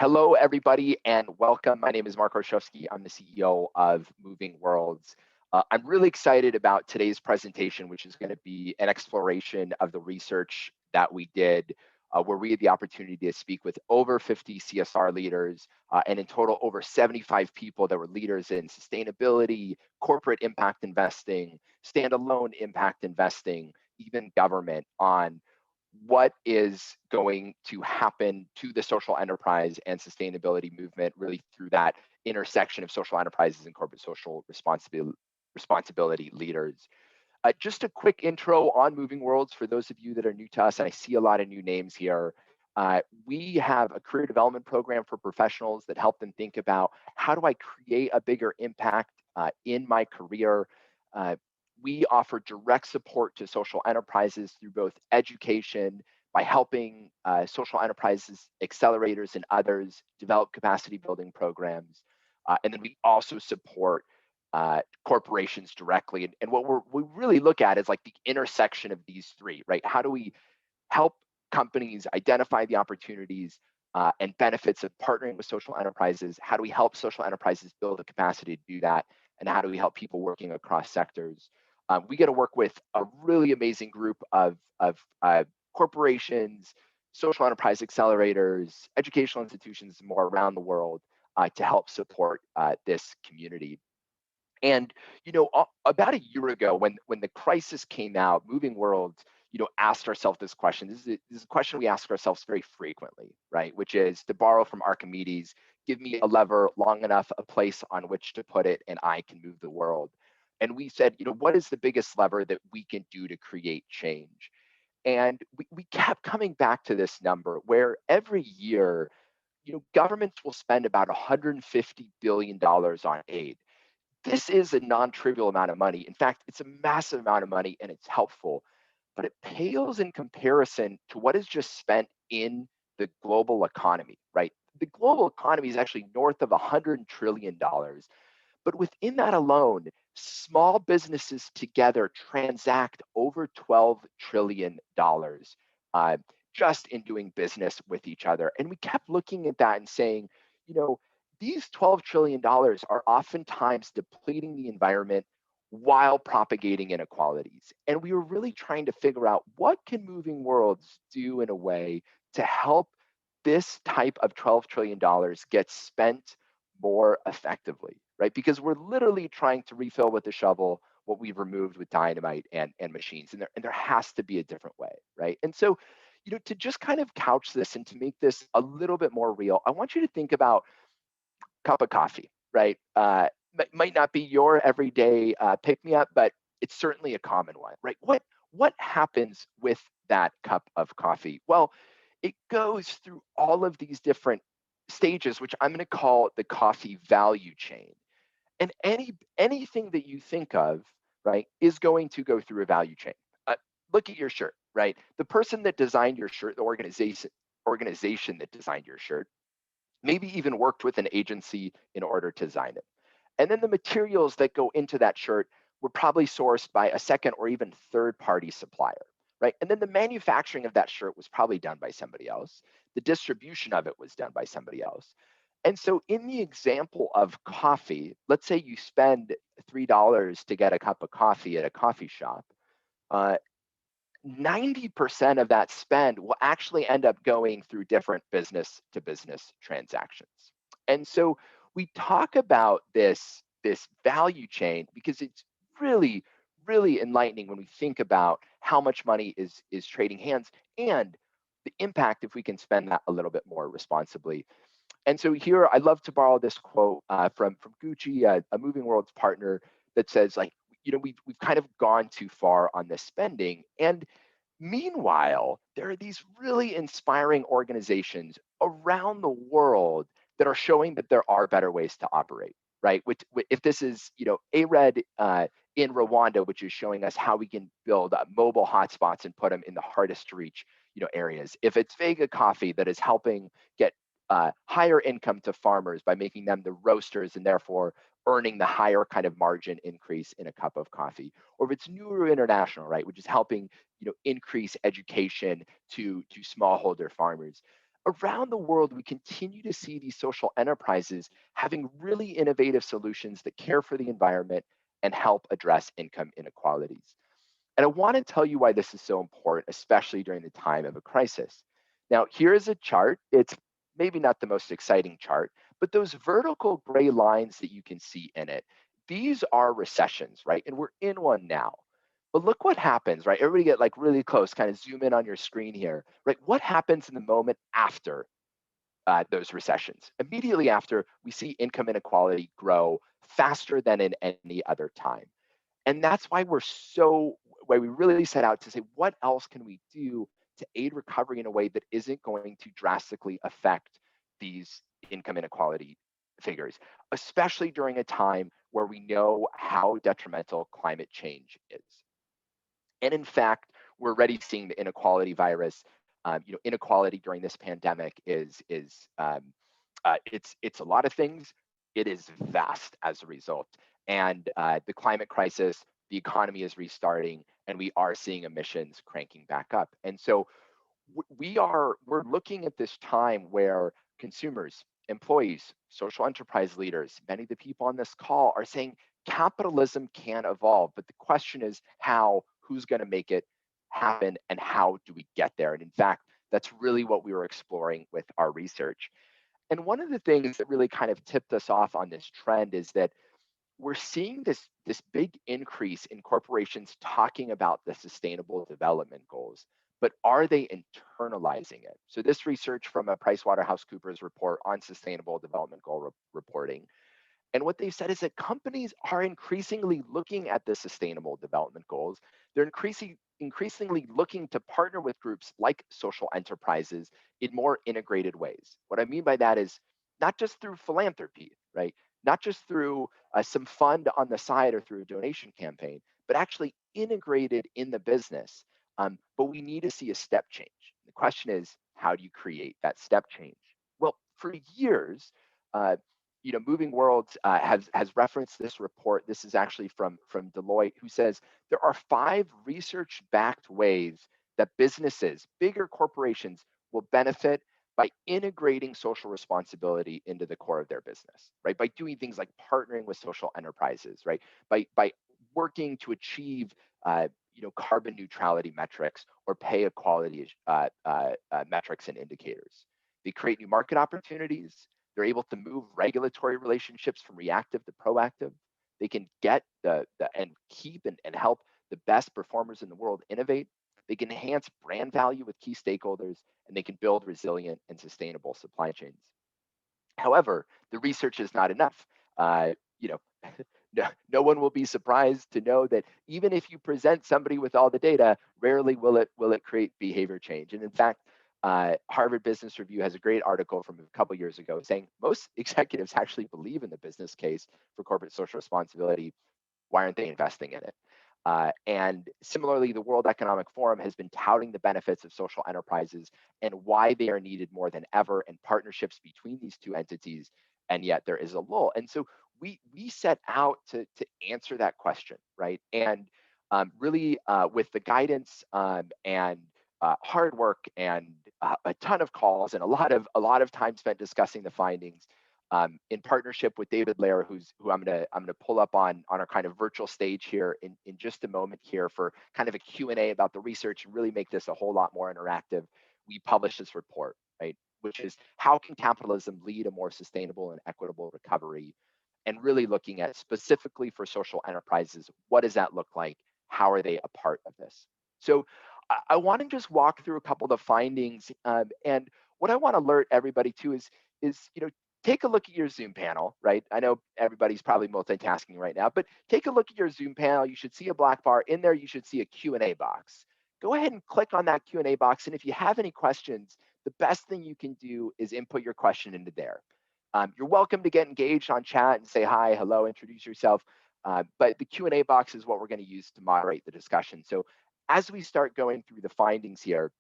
Hello, everybody, and welcome. My name is Mark Orszowski. I'm the CEO of Moving Worlds. I'm really excited about today's presentation, which is going to be an exploration of the research that we did, where we had the opportunity to speak with over 50 CSR leaders, and in total, over 75 people that were leaders in sustainability, corporate impact investing, standalone impact investing, even government, on what is going to happen to the social enterprise and sustainability movement really through that intersection of social enterprises and corporate social responsibility leaders. Just a quick intro on Moving Worlds for those of you that are new to us, and I see a lot of new names here. We have a career development program for professionals that help them think about how do I create a bigger impact in my career. We offer direct support to social enterprises through both education, by helping social enterprises, accelerators, and others develop capacity building programs. And then we also support corporations directly. And what we really look at is like the intersection of these three, right? How do we help companies identify the opportunities and benefits of partnering with social enterprises? How do we help social enterprises build the capacity to do that? And how do we help people working across sectors? We get to work with a really amazing group of corporations, social enterprise accelerators, educational institutions, and more around the world to help support this community. And about a year ago, when the crisis came out, Moving Worlds, asked ourselves this question. This is a question we ask ourselves very frequently, right? Which is, to borrow from Archimedes, give me a lever long enough, a place on which to put it, and I can move the world. And we said, what is the biggest lever that we can do to create change? And we kept coming back to this number where every year, governments will spend about $150 billion on aid. This is a non-trivial amount of money. In fact, it's a massive amount of money and it's helpful, but it pales in comparison to what is just spent in the global economy, right? The global economy is actually north of $100 trillion. But within that alone, small businesses together transact over $12 trillion just in doing business with each other. And we kept looking at that and saying, these $12 trillion are oftentimes depleting the environment while propagating inequalities. And we were really trying to figure out what can Moving Worlds do in a way to help this type of $12 trillion get spent more effectively, right? Because we're literally trying to refill with a shovel what we've removed with dynamite and machines. And there has to be a different way, right? And so, to just kind of couch this and to make this a little bit more real, I want you to think about cup of coffee, right? Might not be your everyday pick-me-up, but it's certainly a common one, right? What happens with that cup of coffee? Well, it goes through all of these different stages, which I'm going to call the coffee value chain. And anything that you think of, right, is going to go through a value chain. Look at your shirt, right? The person that designed your shirt, the organization that designed your shirt, maybe even worked with an agency in order to design it. And then the materials that go into that shirt were probably sourced by a second or even third-party supplier, right? And then the manufacturing of that shirt was probably done by somebody else. The distribution of it was done by somebody else. And so in the example of coffee, let's say you spend $3 to get a cup of coffee at a coffee shop. 90% of that spend will actually end up going through different business-to-business transactions. And so we talk about this value chain because it's really, really enlightening when we think about how much money is trading hands and the impact if we can spend that a little bit more responsibly. And so here, I'd love to borrow this quote from Gucci, a Moving Worlds partner, that says, like, we've kind of gone too far on this spending. And meanwhile, there are these really inspiring organizations around the world that are showing that there are better ways to operate, right? If this is, ARED in Rwanda, which is showing us how we can build mobile hotspots and put them in the hardest to reach, areas. If it's Vega Coffee that is helping get higher income to farmers by making them the roasters and therefore earning the higher kind of margin increase in a cup of coffee, or if it's Neuro International, right, which is helping increase education to smallholder farmers. around the world, we continue to see these social enterprises having really innovative solutions that care for the environment and help address income inequalities. And I want to tell you why this is so important, especially during the time of a crisis. Now, here is a chart. It's maybe not the most exciting chart, but those vertical gray lines that you can see in it, these are recessions, right? And we're in one now. But look what happens, right? Everybody get like really close, kind of zoom in on your screen here, right? What happens in the moment after those recessions? Immediately after, we see income inequality grow faster than in any other time. And that's why we really set out to say, what else can we do to aid recovery in a way that isn't going to drastically affect these income inequality figures, especially during a time where we know how detrimental climate change is. And in fact, we're already seeing the inequality virus. Inequality during this pandemic it's a lot of things. It is vast as a result, and the climate crisis, the economy is restarting, and we are seeing emissions cranking back up. And so we're looking at this time where consumers, employees, social enterprise leaders, many of the people on this call are saying capitalism can evolve, but the question is how, who's going to make it happen, and how do we get there? And in fact, that's really what we were exploring with our research. And one of the things that really kind of tipped us off on this trend is that we're seeing this big increase in corporations talking about the sustainable development goals, but are they internalizing it? So this research from a PricewaterhouseCoopers report on sustainable development goal reporting, and what they've said is that companies are increasingly looking at the sustainable development goals. They're increasingly looking to partner with groups like social enterprises in more integrated ways. What I mean by that is not just through philanthropy, right? Not just through some fund on the side or through a donation campaign, but actually integrated in the business. But we need to see a step change. The question is, how do you create that step change? Well, for years, uh, Moving Worlds has referenced this report. This is actually from Deloitte, who says there are 5 research-backed ways that businesses, bigger corporations, will benefit by integrating social responsibility into the core of their business, right? By doing things like partnering with social enterprises, right? By working to achieve carbon neutrality metrics or pay equality metrics and indicators. They create new market opportunities. They're able to move regulatory relationships from reactive to proactive. They can get and keep and help the best performers in the world innovate. They can enhance brand value with key stakeholders, and they can build resilient and sustainable supply chains. However, the research is not enough. Uh, you know, no one will be surprised to know that even if you present somebody with all the data, rarely will it create behavior change. And in fact, Harvard Business Review has a great article from a couple years ago saying most executives actually believe in the business case for corporate social responsibility. Why aren't they investing in it? And similarly, the World Economic Forum has been touting the benefits of social enterprises and why they are needed more than ever, and partnerships between these two entities. And yet there is a lull. And so we set out to answer that question, right? And really with the guidance and hard work and a ton of calls and a lot of time spent discussing the findings, in partnership with David Lair, who I'm gonna pull up on our kind of virtual stage here in just a moment here for kind of a Q&A about the research and really make this a whole lot more interactive. We published this report, right, which is how can capitalism lead a more sustainable and equitable recovery, and really looking at specifically for social enterprises, what does that look like? How are they a part of this? So I want to just walk through a couple of the findings, and what I want to alert everybody to is take a look at your Zoom panel, right? I know everybody's probably multitasking right now, but take a look at your Zoom panel. You should see a black bar. In there, you should see a Q&A box. Go ahead and click on that Q&A box, and if you have any questions, the best thing you can do is input your question into there. You're welcome to get engaged on chat and say hi, hello, introduce yourself, but the Q&A box is what we're going to use to moderate the discussion. So as we start going through the findings here,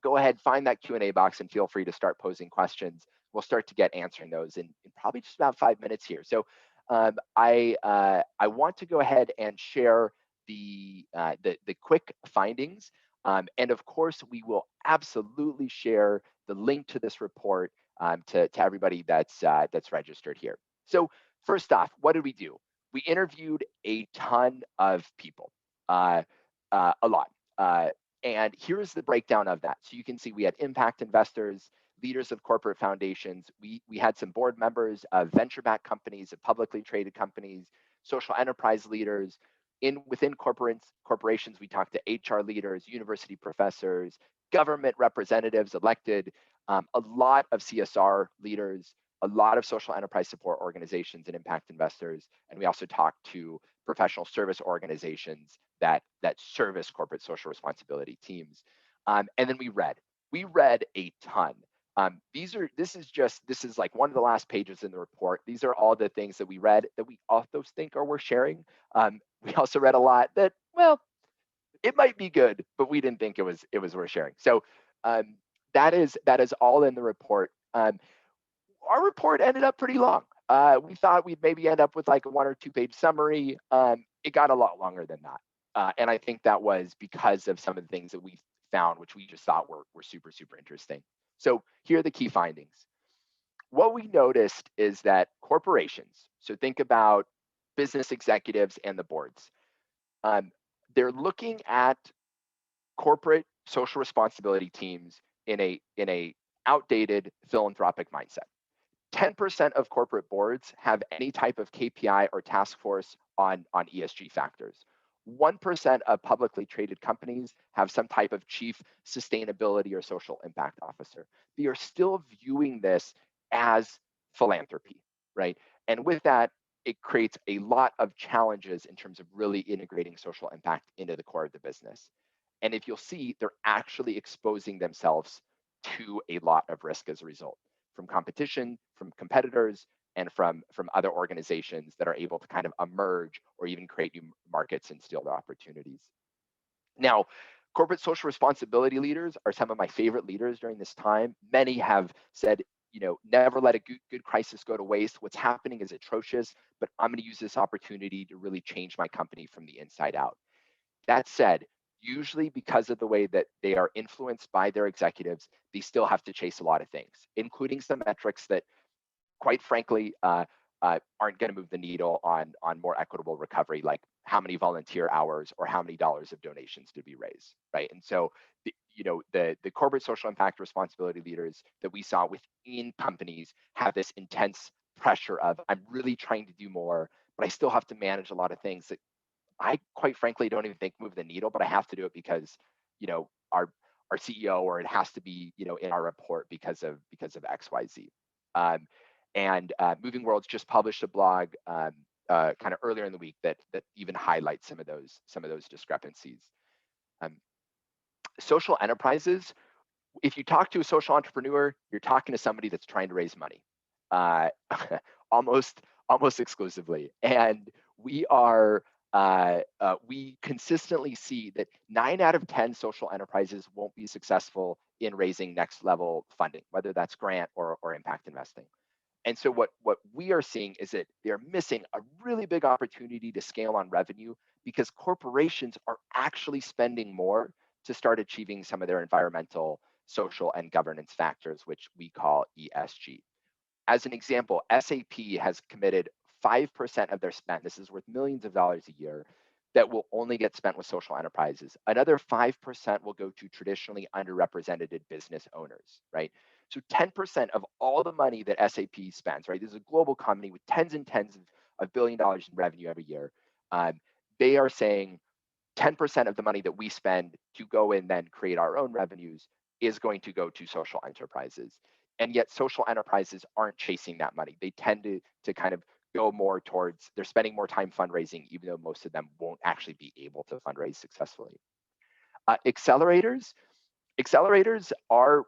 go ahead, find that Q&A box and feel free to start posing questions. We'll start to get answering those in probably just about 5 minutes here. So I want to go ahead and share the quick findings. And of course, we will absolutely share the link to this report to everybody that's registered here. So first off, what did we do? We interviewed a ton of people, a lot. And here's the breakdown of that. So you can see we had impact investors, leaders of corporate foundations. We had some board members of venture-backed companies, of publicly traded companies, social enterprise leaders. Within corporations, we talked to HR leaders, university professors, government representatives elected, a lot of CSR leaders, a lot of social enterprise support organizations and impact investors. And we also talked to professional service organizations that service corporate social responsibility teams. And then we read a ton. This is like one of the last pages in the report. These are all the things that we read that we also think are worth sharing. We also read a lot that, well, it might be good, but we didn't think it was worth sharing. So that is all in the report. Our report ended up pretty long. We thought we'd maybe end up with like a 1 or 2 page summary. It got a lot longer than that. And I think that was because of some of the things that we found, which we just thought were super, super interesting. So here are the key findings. What we noticed is that corporations, so think about business executives and the boards, they're looking at corporate social responsibility teams in a outdated philanthropic mindset. 10% of corporate boards have any type of KPI or task force on ESG factors. 1% of publicly traded companies have some type of chief sustainability or social impact officer. They are still viewing this as philanthropy, right? And with that, it creates a lot of challenges in terms of really integrating social impact into the core of the business. And if you'll see, they're actually exposing themselves to a lot of risk as a result, from competition, from competitors, and from other organizations that are able to kind of emerge or even create new markets and steal their opportunities. Now, corporate social responsibility leaders are some of my favorite leaders during this time. Many have said, never let a good crisis go to waste. What's happening is atrocious, but I'm going to use this opportunity to really change my company from the inside out. That said, usually because of the way that they are influenced by their executives, they still have to chase a lot of things, including some metrics that, quite frankly, aren't going to move the needle on more equitable recovery, like how many volunteer hours or how many dollars of donations did we raise, right? And so, the corporate social impact responsibility leaders that we saw within companies have this intense pressure of, I'm really trying to do more, but I still have to manage a lot of things that I quite frankly don't even think move the needle, but I have to do it because, our CEO, or it has to be, in our report because of XYZ. And Moving Worlds just published a blog kind of earlier in the week that even highlights some of those discrepancies. Social enterprises, if you talk to a social entrepreneur, you're talking to somebody that's trying to raise money, almost exclusively. And we consistently see that 9 out of 10 social enterprises won't be successful in raising next level funding, whether that's grant or impact investing. And so what we are seeing is that they're missing a really big opportunity to scale on revenue because corporations are actually spending more to start achieving some of their environmental, social, and governance factors, which we call ESG. As an example, SAP has committed 5% of their spend, this is worth millions of dollars a year, that will only get spent with social enterprises. Another 5% will go to traditionally underrepresented business owners, right? So 10% of all the money that SAP spends, right? This is a global company with tens and tens of billion dollars in revenue every year. They are saying 10% of the money that we spend to go and then create our own revenues is going to go to social enterprises. And yet social enterprises aren't chasing that money. They tend to kind of go more towards, they're spending more time fundraising, even though most of them won't actually be able to fundraise successfully. Accelerators are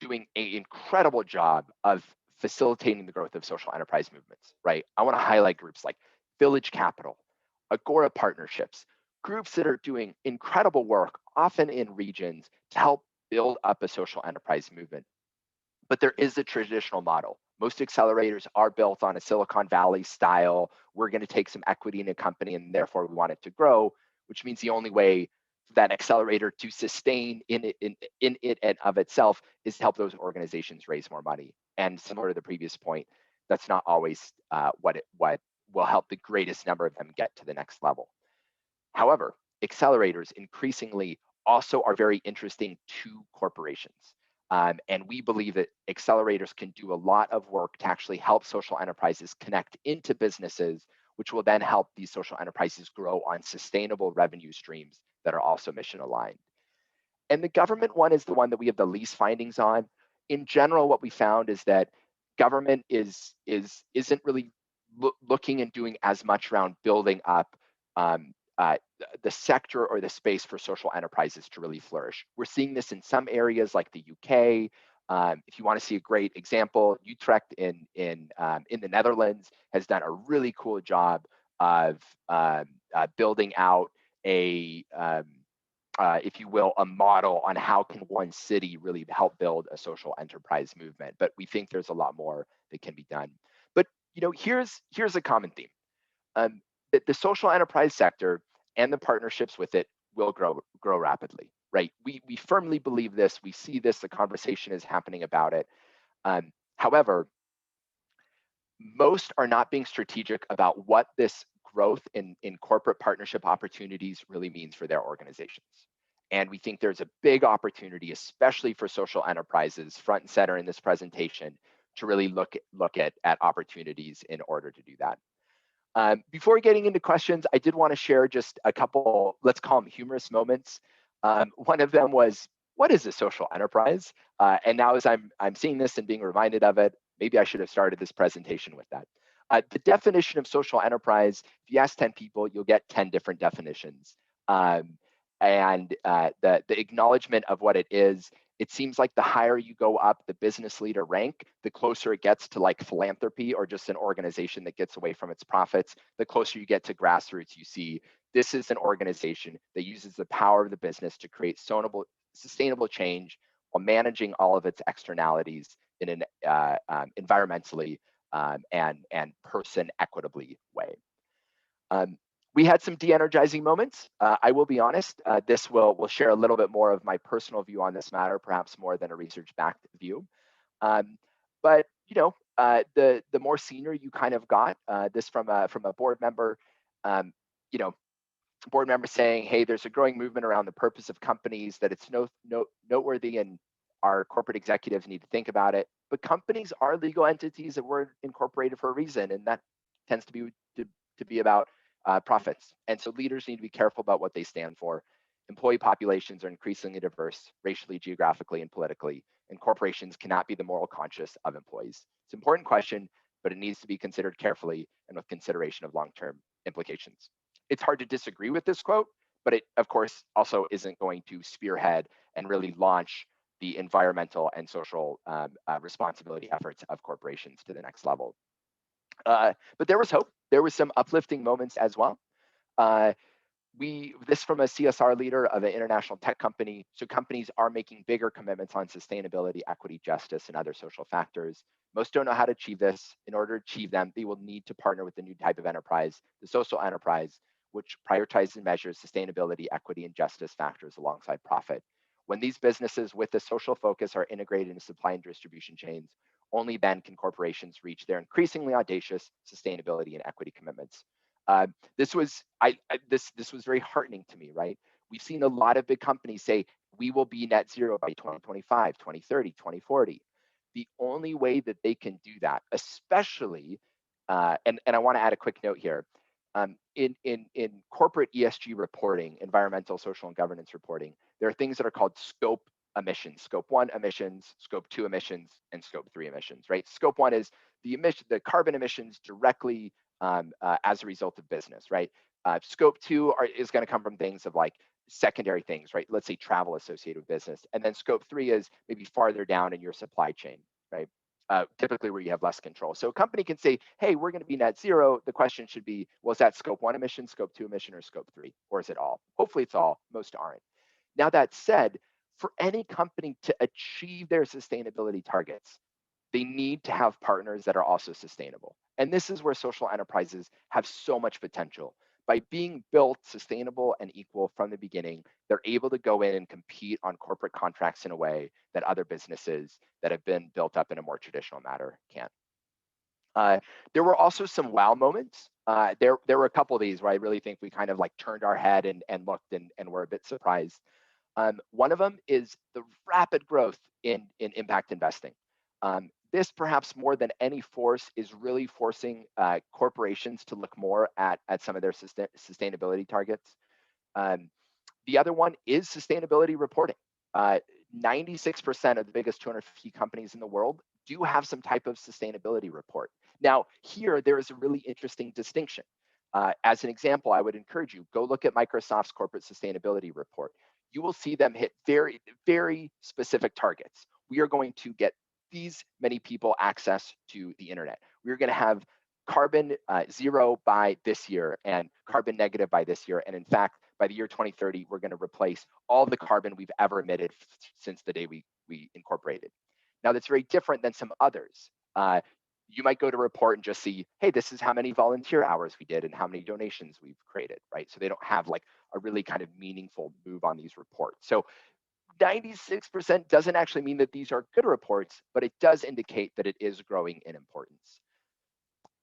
doing an incredible job of facilitating the growth of social enterprise movements, right? I want to highlight groups like Village Capital, Agora Partnerships, groups that are doing incredible work, often in regions, to help build up a social enterprise movement. But there is a traditional model. Most accelerators are built on a Silicon Valley style. We're going to take some equity in a company and therefore we want it to grow, which means the only way that accelerator to sustain in it and of itself is to help those organizations raise more money. And similar to the previous point, that's not always what will help the greatest number of them get to the next level. However, accelerators increasingly also are very interesting to corporations. And we believe that accelerators can do a lot of work to actually help social enterprises connect into businesses, which will then help these social enterprises grow on sustainable revenue streams that are also mission aligned. And the government one is the one that we have the least findings on. In general, what we found is that government isn't really looking and doing as much around building up um, the sector or the space for social enterprises to really flourish. We're seeing this in some areas like the UK. If you want to see a great example, Utrecht in the Netherlands has done a really cool job of building out if you will, a model on how can one city really help build a social enterprise movement. But we think there's a lot more that can be done. But here's a common theme. The social enterprise sector and the partnerships with it will grow rapidly, right? We firmly believe this. We see this. The conversation is happening about it. However, most are not being strategic about what this growth in corporate partnership opportunities really means for their organizations. And we think there's a big opportunity, especially for social enterprises, front and center in this presentation, to really look at opportunities in order to do that. Before getting into questions, I did want to share just a couple, let's call them humorous moments. One of them was, what is a social enterprise? And now as I'm seeing this and being reminded of it, maybe I should have started this presentation with that. The definition of social enterprise, if you ask 10 people, you'll get 10 different definitions. And the acknowledgement of what it is, it seems like the higher you go up the business leader rank, the closer it gets to like philanthropy or just an organization that gets away from its profits. The closer you get to grassroots, you see this is an organization that uses the power of the business to create sustainable change while managing all of its externalities in an environmentally and person equitably way. We had some de-energizing moments. I will be honest, this will share a little bit more of my personal view on this matter, perhaps more than a research-backed view. But the more senior you kind of got, this from a board member, board member saying, hey, there's a growing movement around the purpose of companies, that it's noteworthy and our corporate executives need to think about it. But companies are legal entities that were incorporated for a reason, and that tends to be about profits. And so leaders need to be careful about what they stand for. Employee populations are increasingly diverse, racially, geographically, and politically, and corporations cannot be the moral conscience of employees. It's an important question, but it needs to be considered carefully and with consideration of long-term implications. It's hard to disagree with this quote, but it, of course, also isn't going to spearhead and really launch the environmental and social responsibility efforts of corporations to the next level. But there was hope. There was some uplifting moments as well. This from a CSR leader of an international tech company. So companies are making bigger commitments on sustainability, equity, justice, and other social factors. Most don't know how to achieve this. In order to achieve them, they will need to partner with a new type of enterprise, the social enterprise, which prioritizes and measures sustainability, equity, and justice factors alongside profit. When these businesses with a social focus are integrated into supply and distribution chains, only then can corporations reach their increasingly audacious sustainability and equity commitments. This was very heartening to me, right? We've seen a lot of big companies say, we will be net zero by 2025, 2030, 2040. The only way that they can do that, especially, and I want to add a quick note here, in corporate ESG reporting, environmental, social, and governance reporting, there are things that are called scope emissions, scope 1 emissions, scope 2 emissions, and scope 3 emissions, right? Scope 1 is the carbon emissions directly as a result of business, right? Scope 2 is going to come from things of like secondary things, right? Let's say travel associated with business. And then scope 3 is maybe farther down in your supply chain, right? Typically where you have less control. So a company can say, hey, we're going to be net zero. The question should be, well, is that scope 1 emission, scope 2 emission, or scope 3? Or is it all? Hopefully it's all. Most aren't. Now that said, for any company to achieve their sustainability targets, they need to have partners that are also sustainable. And this is where social enterprises have so much potential, by being built sustainable and equal from the beginning, they're able to go in and compete on corporate contracts in a way that other businesses that have been built up in a more traditional manner can't. There were also some wow moments. There were a couple of these where I really think we kind of like turned our head and looked and were a bit surprised. One of them is the rapid growth in impact investing. This, perhaps more than any force, is really forcing corporations to look more at some of their sustainability targets. Um, the other one is sustainability reporting. 96% of the biggest 250 companies in the world do have some type of sustainability report. Now, here, there is a really interesting distinction. As an example, I would encourage you, go look at Microsoft's corporate sustainability report. You will see them hit very, very specific targets. We are going to get these many people access to the internet. We're going to have carbon zero by this year and carbon negative by this year. And in fact, by the year 2030, we're going to replace all the carbon we've ever emitted since the day we incorporated. Now, that's very different than some others. You might go to report and just see, hey, this is how many volunteer hours we did and how many donations we've created, right? So they don't have like a really kind of meaningful move on these reports. So 96% doesn't actually mean that these are good reports, but it does indicate that it is growing in importance.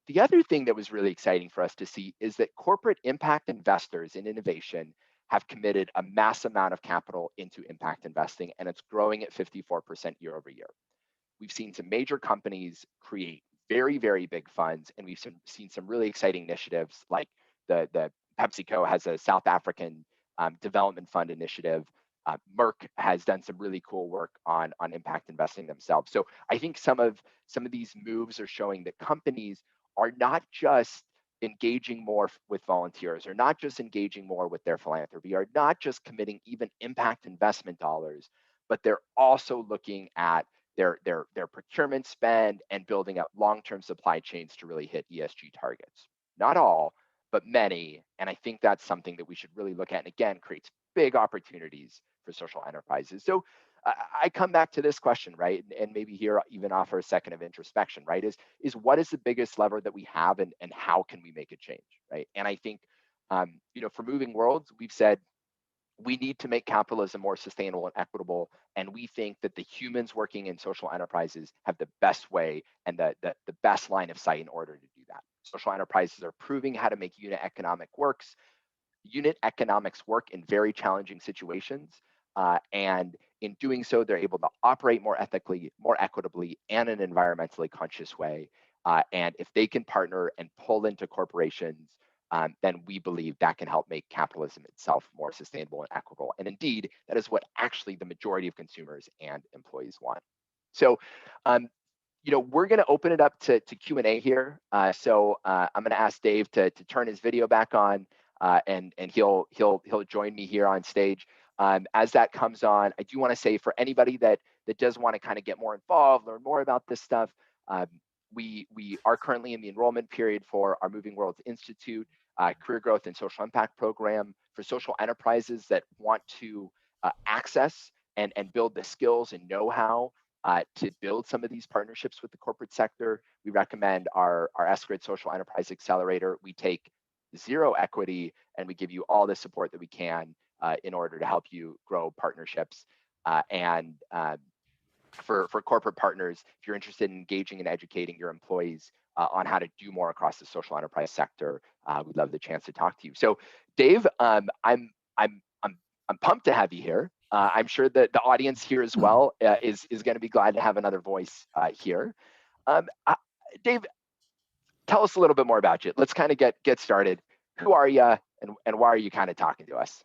The other thing that was really exciting for us to see is that corporate impact investors in innovation have committed a mass amount of capital into impact investing, and it's growing at 54% year over year. We've seen some major companies create very, very big funds, and we've seen some really exciting initiatives like the PepsiCo has a South African development fund initiative. Merck has done some really cool work on impact investing themselves. So I think some of these moves are showing that companies are not just engaging more with volunteers, or not just engaging more with their philanthropy, are not just committing even impact investment dollars, but they're also looking at their procurement spend and building up long-term supply chains to really hit ESG targets. Not all, but many. And I think that's something that we should really look at, and again, creates big opportunities for social enterprises. So I come back to this question, right? And maybe here even offer a second of introspection, right? Is what is the biggest lever that we have, and how can we make a change, right? And I think, for Moving Worlds, we've said we need to make capitalism more sustainable and equitable. And we think that the humans working in social enterprises have the best way and the best line of sight in order to do that. Social enterprises are proving how to make unit economics work in very challenging situations. And in doing so, they're able to operate more ethically, more equitably, and in an environmentally conscious way. And if they can partner and pull into corporations, then we believe that can help make capitalism itself more sustainable and equitable. And indeed, that is what actually the majority of consumers and employees want. So, we're going to open it up to Q&A here. So I'm going to ask Dave to turn his video back on, and he'll join me here on stage. As that comes on, I do want to say, for anybody that does want to kind of get more involved, learn more about this stuff, we are currently in the enrollment period for our Moving Worlds Institute Career Growth and Social Impact Program for social enterprises that want to access and build the skills and know-how to build some of these partnerships with the corporate sector. We recommend our S-Grid Social Enterprise Accelerator. We take zero equity, and we give you all the support that we can in order to help you grow partnerships. And for corporate partners, if you're interested in engaging and educating your employees on how to do more across the social enterprise sector, we'd love the chance to talk to you. So, Dave, I'm pumped to have you here. I'm sure that the audience here as well is going to be glad to have another voice here. Dave, tell us a little bit more about you. Let's kind of get started. Who are you, and why are you kind of talking to us?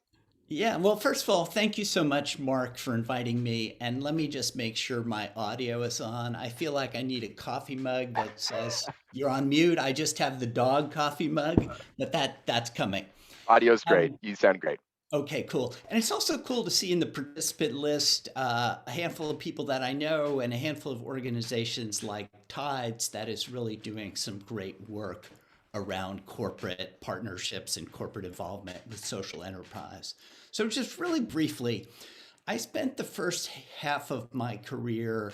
Yeah, well, first of all, thank you so much, Mark, for inviting me. And let me just make sure my audio is on. I feel like I need a coffee mug that says you're on mute. I just have the dog coffee mug, but that's coming. Audio's great. Um, You sound great. okay, cool. And it's also cool to see in the participant list a handful of people that I know and a handful of organizations like Tides that is really doing some great work around corporate partnerships and corporate involvement with social enterprise. So, just really briefly, I spent the first half of my career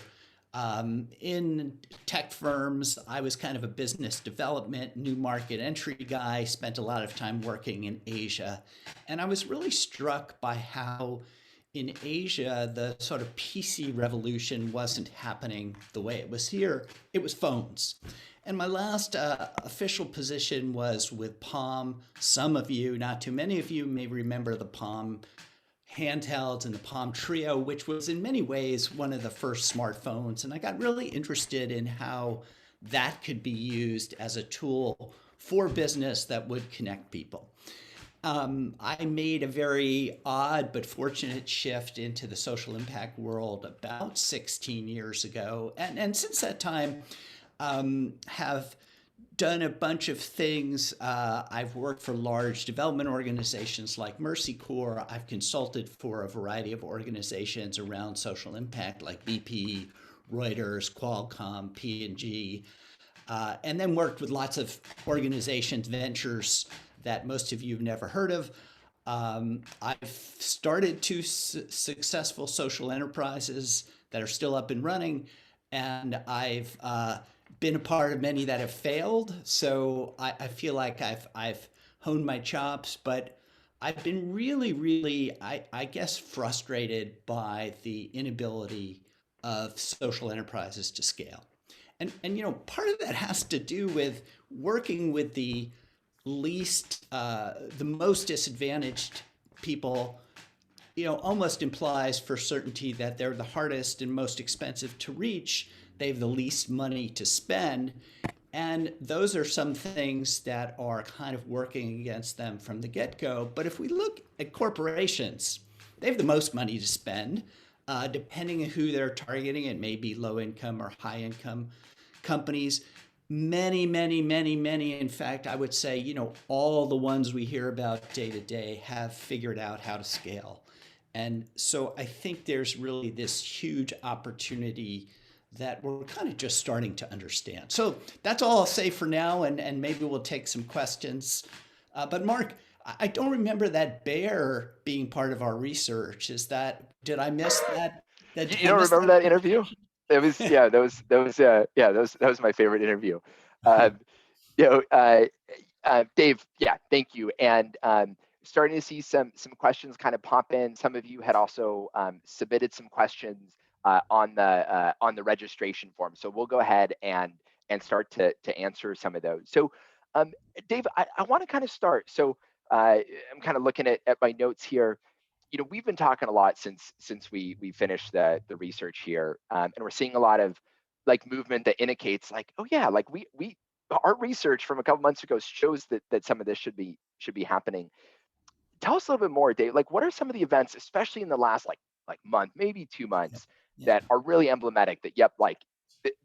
In tech firms, I was kind of a business development, new market entry guy, spent a lot of time working in Asia. And I was really struck by how in Asia, the sort of PC revolution wasn't happening the way it was here. It was phones. And my last official position was with Palm. Some of you, not too many of you, may remember the Palm handhelds and the Palm Trio, which was in many ways one of the first smartphones. And I got really interested in how that could be used as a tool for business that would connect people. I made a very odd but fortunate shift into the social impact world about 16 years ago. And since that time, have done a bunch of things. I've worked for large development organizations like Mercy Corps. I've consulted for a variety of organizations around social impact like BP, Reuters, Qualcomm, P&G, and then worked with lots of organizations, ventures that most of you have never heard of. I've started two successful social enterprises that are still up and running, and I've been a part of many that have failed. So I feel like I've honed my chops, but I've been really, I guess, frustrated by the inability of social enterprises to scale. And part of that has to do with working with the most disadvantaged people, almost implies for certainty that they're the hardest and most expensive to reach. They have the least money to spend. And those are some things that are kind of working against them from the get-go. But if we look at corporations, they have the most money to spend. Depending on who they're targeting, it may be low income or high income companies. Many, in fact, I would say, all the ones we hear about day to day have figured out how to scale. And so I think there's really this huge opportunity that we're kind of just starting to understand. So that's all I'll say for now, and maybe we'll take some questions. But Mark, I don't remember that bear being part of our research. Did I miss that? Did You I don't miss remember that that interview? presentation? It was yeah, that was my favorite interview. Um, you know, Dave, yeah, thank you. And starting to see some questions kind of pop in. Some of you had also submitted some questions on the registration form. So we'll go ahead and start to answer some of those. So um, Dave, I want to kind of start. So I'm kind of looking at my notes here. We've been talking a lot since we finished the research here, and we're seeing a lot of like movement that indicates like, oh yeah, like we our research from a couple months ago shows that some of this should be happening. Tell us a little bit more, Dave. Like, what are some of the events, especially in the last like month, maybe 2 months, Yeah. that are really emblematic? That yep, like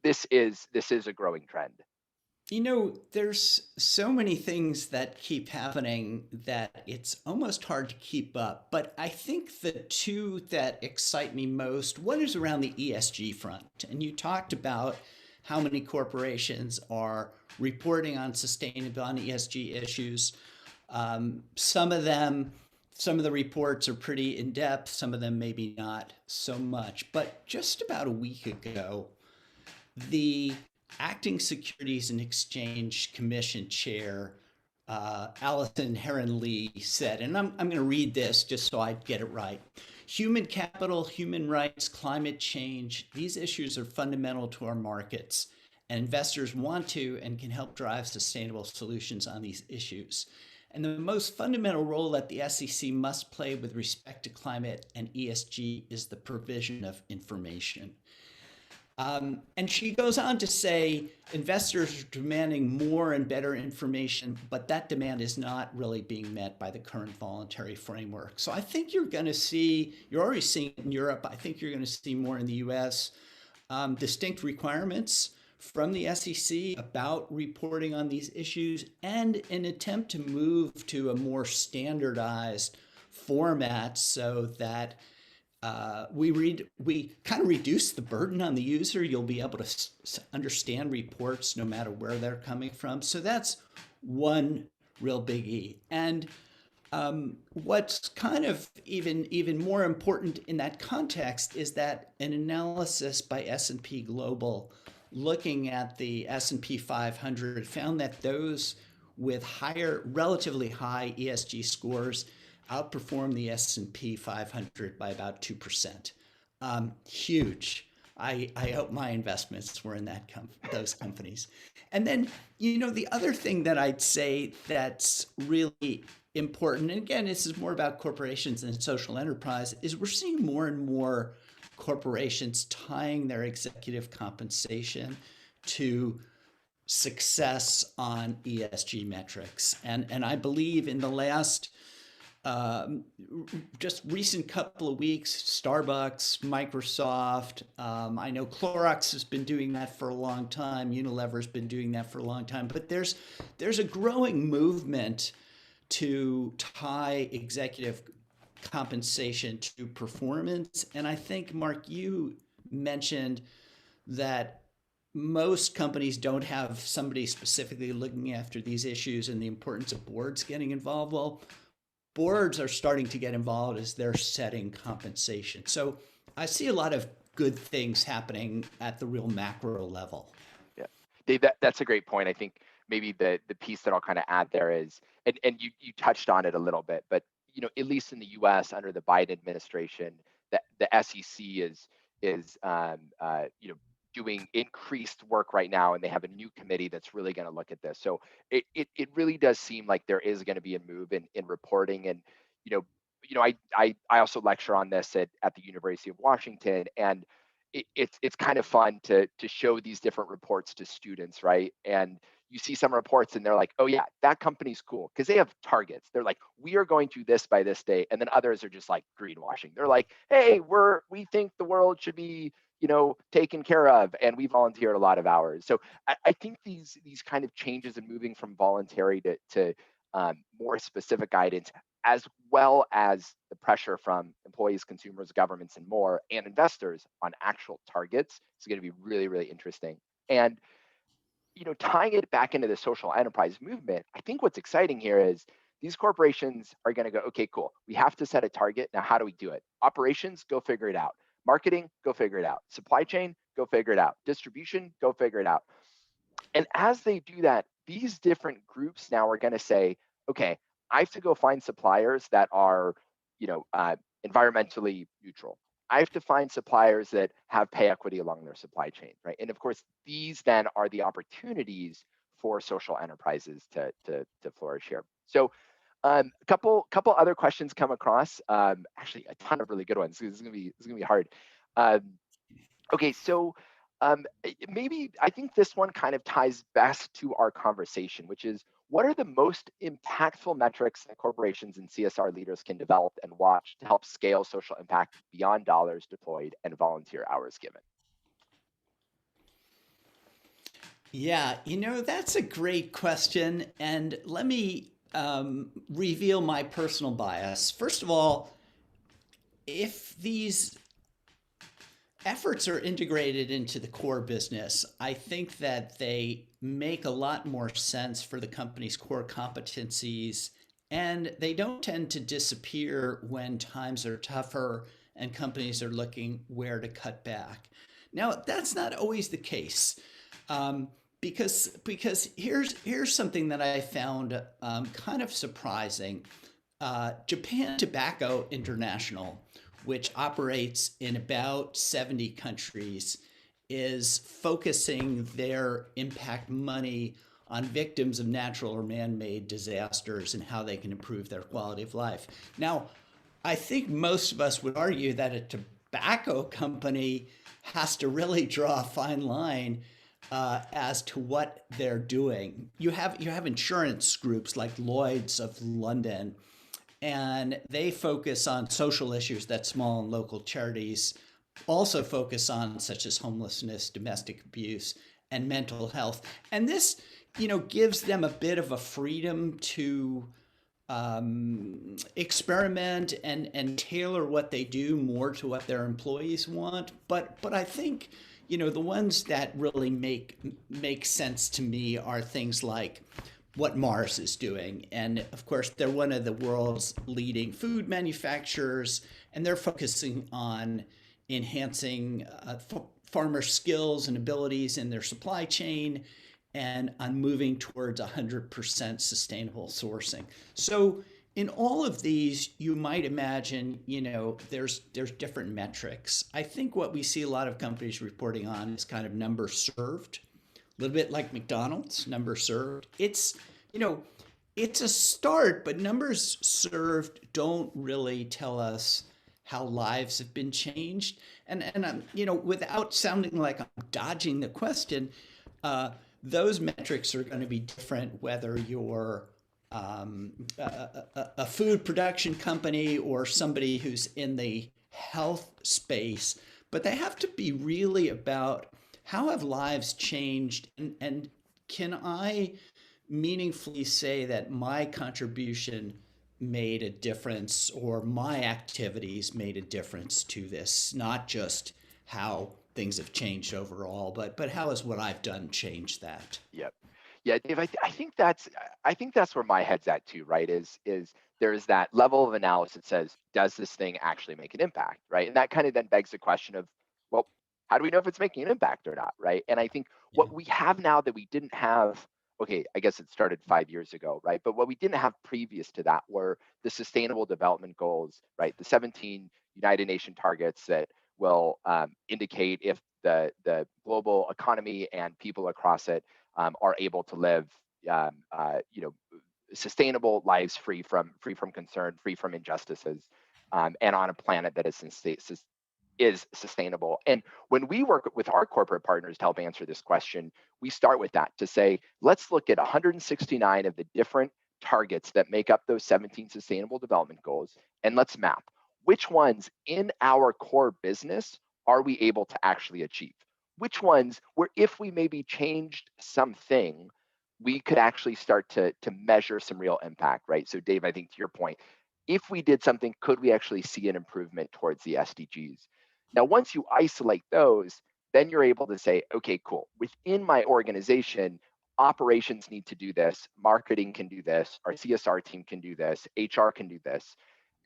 this is a growing trend. There's so many things that keep happening that it's almost hard to keep up. But I think the two that excite me most, one is around the ESG front. And you talked about how many corporations are reporting on sustainable on ESG issues. Some of them, some of the reports are pretty in depth, some of them maybe not so much. But just about a week ago, the acting Securities and Exchange Commission chair, Allison Heron Lee, said, and I'm going to read this just so I get it right. Human capital, human rights, climate change, these issues are fundamental to our markets, and investors want to and can help drive sustainable solutions on these issues. And the most fundamental role that the SEC must play with respect to climate and ESG is the provision of information. And she goes on to say investors are demanding more and better information, but that demand is not really being met by the current voluntary framework. So I think you're already seeing it in Europe. I think you're going to see more in the US, distinct requirements from the SEC about reporting on these issues and an attempt to move to a more standardized format so that we kind of reduce the burden on the user. You'll be able to understand reports no matter where they're coming from. So that's one real biggie. And What's kind of even more important in that context is that an analysis by S&P Global looking at the S&P 500 found that those with higher relatively high ESG scores outperform the S&P 500 by about 2%. Huge. I hope my investments were in those companies. And then, the other thing that I'd say that's really important, and again, this is more about corporations and social enterprise, is we're seeing more and more corporations tying their executive compensation to success on ESG metrics. And I believe in the last um, just recent couple of weeks, Starbucks, Microsoft, I know Clorox has been doing that for a long time. Unilever's been doing that for a long time. But there's a growing movement to tie executive compensation to performance. And I think, Mark, you mentioned that most companies don't have somebody specifically looking after these issues and the importance of boards getting involved. Well, boards are starting to get involved as they're setting compensation. So I see a lot of good things happening at the real macro level. Yeah, Dave, that's a great point. I think maybe the piece that I'll kind of add there is, and you touched on it a little bit, but at least in the U.S. under the Biden administration, the SEC is doing increased work right now, and they have a new committee that's really going to look at this. So it really does seem like there is going to be a move in reporting, and you know I also lecture on this at the University of Washington, and it's kind of fun to show these different reports to students, right? And you see some reports and they're like, oh yeah, that company's cool because they have targets. They're like, we are going to this by this day. And then others are just like greenwashing. They're like, hey, we think the world should be taken care of, and we volunteered a lot of hours. So I think these kind of changes and moving from voluntary to more specific guidance, as well as the pressure from employees, consumers, governments, and more, and investors on actual targets, is going to be really, really interesting. And tying it back into the social enterprise movement, I think what's exciting here is these corporations are going to go, okay, cool. We have to set a target. Now, how do we do it? Operations, go figure it out. Marketing, go figure it out. Supply chain, go figure it out. Distribution, go figure it out. And as they do that, these different groups now are going to say, okay, I have to go find suppliers that are, environmentally neutral. I have to find suppliers that have pay equity along their supply chain, right? And of course, these then are the opportunities for social enterprises to flourish here. So, a couple other questions come across. Actually, a ton of really good ones. This is gonna be hard. Um, okay, so maybe I think this one kind of ties best to our conversation, which is what are the most impactful metrics that corporations and CSR leaders can develop and watch to help scale social impact beyond dollars deployed and volunteer hours given? Yeah, that's a great question. And let me reveal my personal bias. First of all, if these efforts are integrated into the core business, I think that they make a lot more sense for the company's core competencies, and they don't tend to disappear when times are tougher and companies are looking where to cut back. Now, that's not always the case. Because here's something that I found kind of surprising. Japan Tobacco International, which operates in about 70 countries, is focusing their impact money on victims of natural or man-made disasters and how they can improve their quality of life. Now, I think most of us would argue that a tobacco company has to really draw a fine line as to what they're doing. You have insurance groups like Lloyd's of London, and they focus on social issues that small and local charities also focus on, such as homelessness, domestic abuse, and mental health. And this, gives them a bit of a freedom to experiment and tailor what they do more to what their employees want. But I think the ones that really make sense to me are things like what Mars is doing. And of course, they're one of the world's leading food manufacturers, and they're focusing on enhancing farmer skills and abilities in their supply chain and on moving towards 100% sustainable sourcing. So, in all of these, you might imagine, there's different metrics. I think what we see a lot of companies reporting on is kind of number served, a little bit like McDonald's, number served. You know, it's a start, but numbers served don't really tell us how lives have been changed. And without sounding like I'm dodging the question, uh, those metrics are going to be different whether you're a food production company or somebody who's in the health space, but they have to be really about how have lives changed, and can I meaningfully say that my contribution made a difference or my activities made a difference to this, not just how things have changed overall, but how has what I've done changed that? Yep. Yeah, Dave, I think that's where my head's at too, right? Is there's that level of analysis that says, does this thing actually make an impact, right? And that kind of then begs the question of, well, how do we know if it's making an impact or not, right? And I think Yeah. what we have now that we didn't have, okay, I guess it started 5 years ago, right? But what we didn't have previous to that were the Sustainable Development Goals, right? The 17 United Nations targets that will indicate if the global economy and people across it are able to live, um, uh, you know, sustainable lives free from concern, free from injustices, and on a planet that is sustainable. And when we work with our corporate partners to help answer this question, we start with that to say, let's look at 169 of the different targets that make up those 17 sustainable development goals, and let's map which ones in our core business are we able to actually achieve? Which ones where if we maybe changed something, we could actually start to measure some real impact, right? So Dave, I think to your point, if we did something, could we actually see an improvement towards the SDGs? Now, once you isolate those, then you're able to say, okay, cool. Within my organization, operations need to do this, marketing can do this, our CSR team can do this, HR can do this.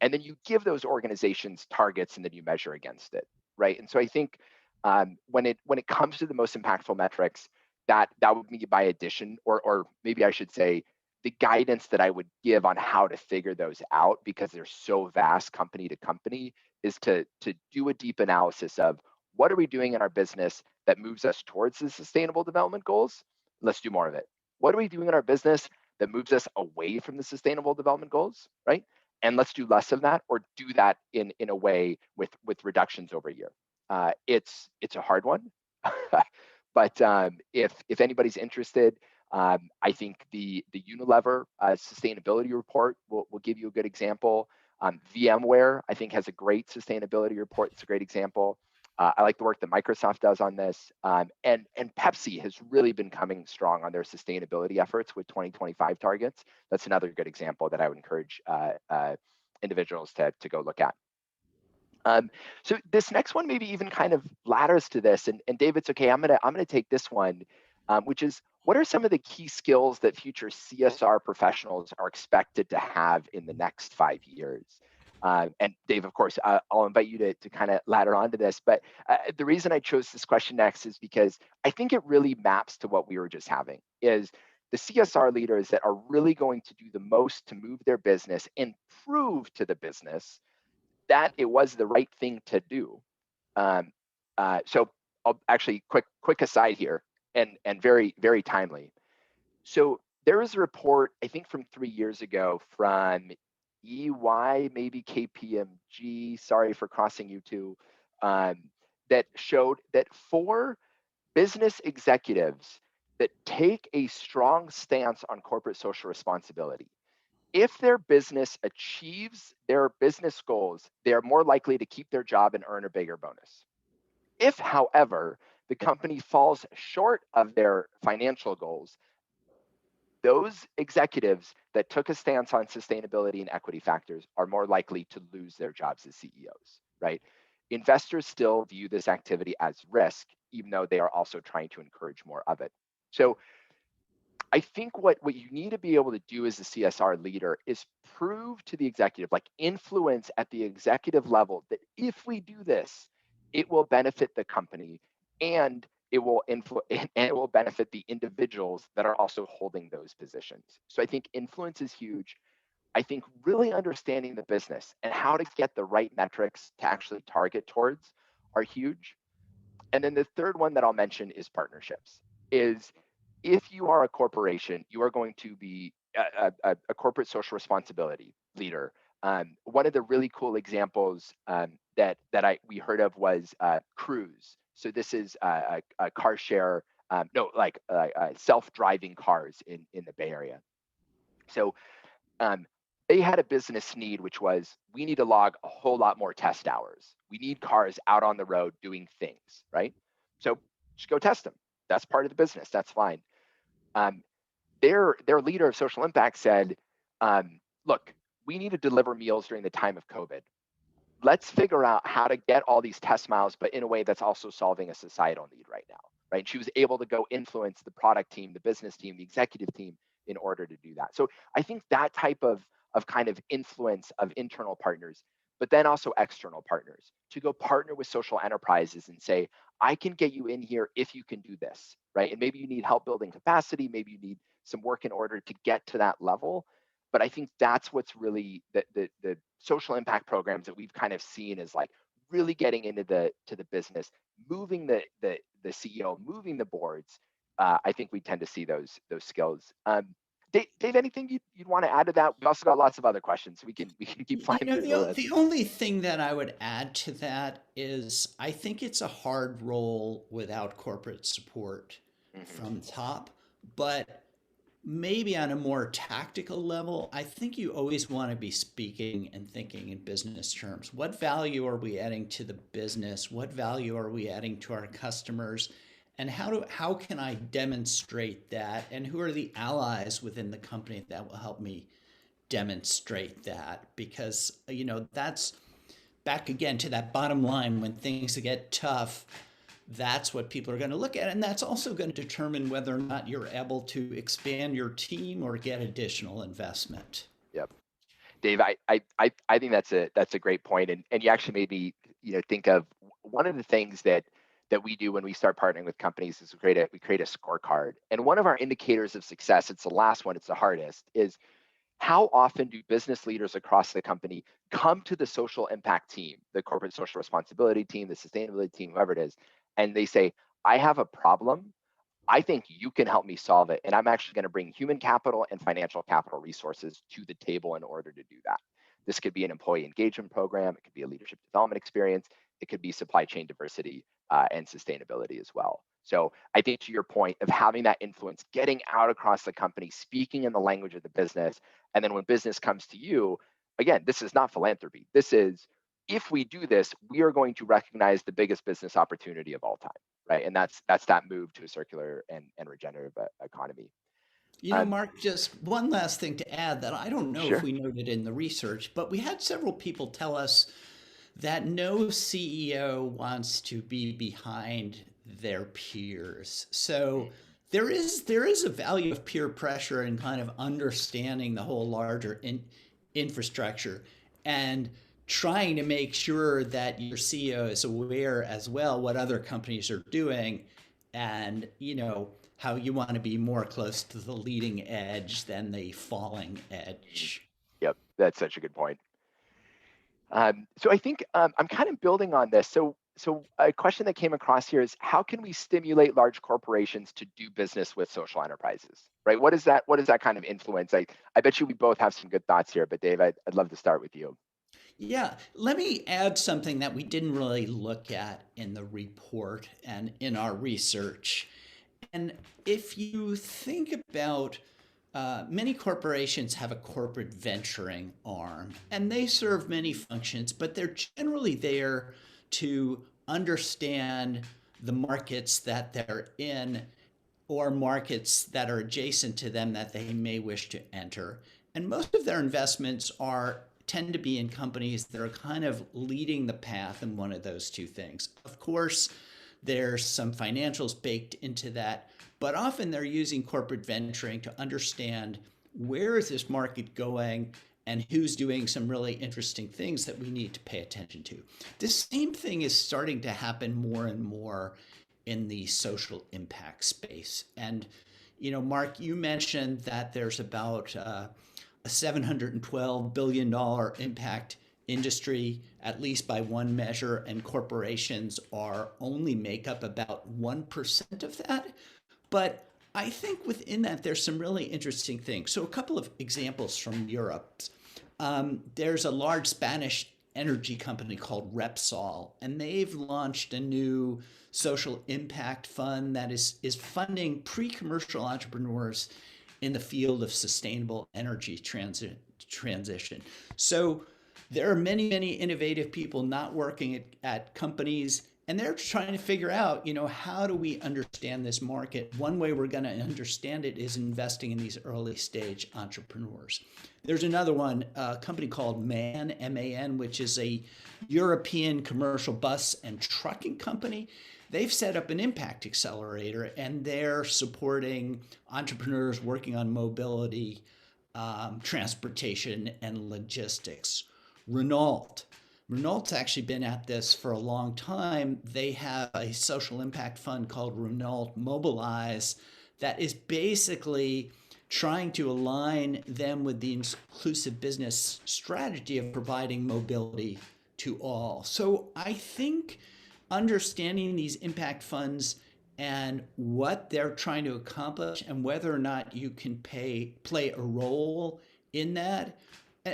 And then you give those organizations targets and then you measure against it, right? And so I think when it comes to the most impactful metrics, that would be by addition, or maybe I should say the guidance that I would give on how to figure those out, because they're so vast company to company, is to do a deep analysis of what are we doing in our business that moves us towards the sustainable development goals. Let's do more of it. What are we doing in our business that moves us away from the sustainable development goals, right? And let's do less of that, or do that in a way with reductions over a year. It's a hard one, but if anybody's interested, I think the Unilever sustainability report will give you a good example. VMware, I think, has a great sustainability report. It's a great example. I like the work that Microsoft does on this. And Pepsi has really been coming strong on their sustainability efforts with 2025 targets. That's another good example that I would encourage individuals to go look at. So this next one maybe even kind of ladders to this. And Dave, it's okay. I'm gonna take this one, which is, what are some of the key skills that future CSR professionals are expected to have in the next 5 years? And Dave, of course, I'll invite you to kind of ladder onto this. But the reason I chose this question next is because I think it really maps to what we were just having. Is the CSR leaders that are really going to do the most to move their business and prove to the business that it was the right thing to do. Um, so I'll actually quick aside here, and very timely. So there was a report, I think from 3 years ago, from EY, maybe KPMG. Sorry for crossing you two. Um, that showed that for business executives that take a strong stance on corporate social responsibility, if their business achieves their business goals, they are more likely to keep their job and earn a bigger bonus. If, however, the company falls short of their financial goals, those executives that took a stance on sustainability and equity factors are more likely to lose their jobs as CEOs, right? Investors still view this activity as risk, even though they are also trying to encourage more of it. So I think what you need to be able to do as a CSR leader is prove to the executive, like influence at the executive level, that if we do this, it will benefit the company and it will and it will benefit the individuals that are also holding those positions. So I think influence is huge. I think really understanding the business and how to get the right metrics to actually target towards are huge. And then the third one that I'll mention is partnerships. Is if you are a corporation, you are going to be a corporate social responsibility leader. One of the really cool examples that we heard of was Cruise. So this is a car share, no, like self-driving cars in the Bay Area. So um, they had a business need, which was we need to log a whole lot more test hours. We need cars out on the road doing things, right? So just go test them. That's part of the business. That's fine. Um, their leader of social impact said, look, we need to deliver meals during the time of COVID. Let's figure out how to get all these test miles, but in a way that's also solving a societal need right now, right? And she was able to go influence the product team, the business team, the executive team in order to do that. So I think that type of kind of influence of internal partners, but then also external partners to go partner with social enterprises and say, I can get you in here if you can do this, right? And maybe you need help building capacity, maybe you need some work in order to get to that level. But I think that's what's really the social impact programs that we've kind of seen is like really getting into the business, moving the CEO, moving the boards. I think we tend to see those skills. Dave, anything you'd want to add to that? We've also got lots of other questions. We can keep You flying know, through the list. the only thing that I would add to that is I think it's a hard role without corporate support Hmm. from top, but maybe on a more tactical level, I think you always want to be speaking and thinking in business terms. What value are we adding to the business? What value are we adding to our customers? And how can I demonstrate that? And who are the allies within the company that will help me demonstrate that? Because, that's back again to that bottom line when things get tough. That's what people are going to look at. And that's also going to determine whether or not you're able to expand your team or get additional investment. Yep. Dave, I think that's a great point, and you actually made me think of one of the things that we do when we start partnering with companies is we create a scorecard, and one of our indicators of success, it's the last one, it's the hardest, is how often do business leaders across the company come to the social impact team, the corporate social responsibility team, the sustainability team, whoever it is, and they say, I have a problem. I think you can help me solve it. And I'm actually going to bring human capital and financial capital resources to the table in order to do that. This could be an employee engagement program. It could be a leadership development experience. It could be supply chain diversity and sustainability as well. So I think to your point of having that influence, getting out across the company, speaking in the language of the business. And then when business comes to you, again, this is not philanthropy. This is, if we do this, we are going to recognize the biggest business opportunity of all time, right? And that's that move to a circular and regenerative economy. Um, Mark, just one last thing to add that I don't know if sure. we noted in the research, but we had several people tell us that no CEO wants to be behind their peers. So there is a value of peer pressure and kind of understanding the whole larger infrastructure and trying to make sure that your CEO is aware as well what other companies are doing and how you want to be more close to the leading edge than the falling Mm, edge. yep, that's such a good point. So I think I'm kind of building on this. So a question that came across here is how can we stimulate large corporations to do business with social enterprises, right? What is that kind of influence? I bet you we both have some good thoughts here, but Dave, I'd love to start with you. Yeah, let me add something that we didn't really look at in the report and in our research. And if you think about many corporations have a corporate venturing arm, and they serve many functions, but they're generally there to understand the markets that they're in or markets that are adjacent to them that they may wish to enter. And most of their investments are tend to be in companies that are kind of leading the path in one of those two things. Of course, There's some financials baked into that, but often they're using corporate venturing to understand where is this market going and who's doing some really interesting things that we need to pay attention to. This same thing is starting to happen more and more in the social impact space. And, Mark, you mentioned that there's about a $712 billion impact industry, at least by one measure, and corporations are only make up about 1% of that. But I think within that, there's some really interesting things. So, a couple of examples from Europe. There's a large Spanish energy company called Repsol, and they've launched a new social impact fund that is funding pre-commercial entrepreneurs in the field of sustainable energy transition. So there are many, many innovative people not working at companies, and they're trying to figure out, how do we understand this market? One way we're going to understand it is investing in these early stage entrepreneurs. There's another one, a company called MAN, M-A-N, which is a European commercial bus and trucking company. They've set up an impact accelerator, and they're supporting entrepreneurs working on mobility, transportation, and logistics. Renault's actually been at this for a long time. They have a social impact fund called Renault Mobilize that is basically trying to align them with the inclusive business strategy of providing mobility to all. So I think understanding these impact funds and what they're trying to accomplish and whether or not you can play a role in that,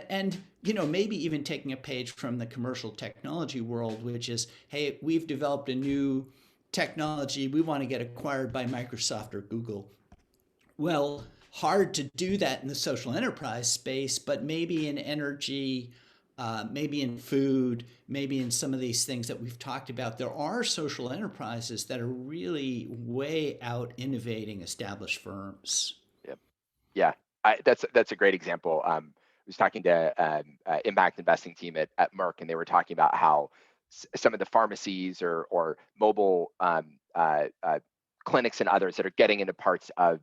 and maybe even taking a page from the commercial technology world, which is, hey, we've developed a new technology, we want to get acquired by Microsoft or Google. Well, hard to do that in the social enterprise space, but maybe in energy, maybe in food, maybe in some of these things that we've talked about, there are social enterprises that are really way out innovating established firms. Yep. Yeah, that's a great example. I was talking to impact investing team at Merck, and they were talking about how some of the pharmacies or mobile clinics and others that are getting into parts of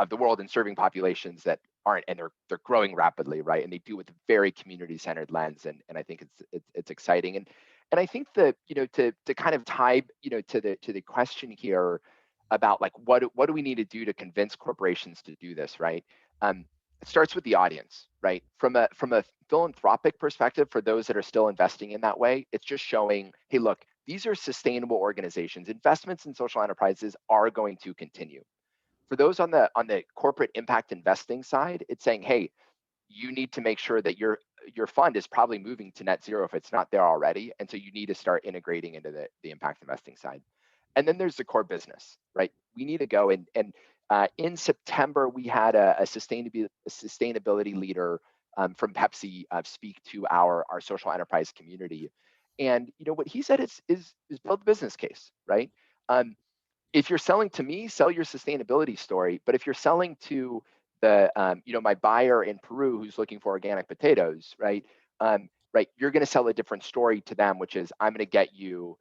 the world and serving populations that aren't, and they're growing rapidly, right? And they do it with a very community-centered lens, and I think it's exciting. And I think that to kind of tie to the question here about like what do we need to do to convince corporations to do this, right? It starts with the audience, right? From a philanthropic perspective, for those that are still investing in that way, it's just showing, hey, look, these are sustainable organizations. Investments in social enterprises are going to continue. For those on the corporate impact investing side, it's saying, hey, you need to make sure that your fund is probably moving to net zero if it's not there already, and so you need to start integrating into the impact investing side. And then there's the core business, right? We need to go and in September we had a sustainability leader from Pepsi speak to our social enterprise community, and what he said is build the business case, right? If you're selling to me, sell your sustainability story. But if you're selling to the my buyer in Peru who's looking for organic potatoes, right? Right, you're going to sell a different story to them, which is I'm going to get you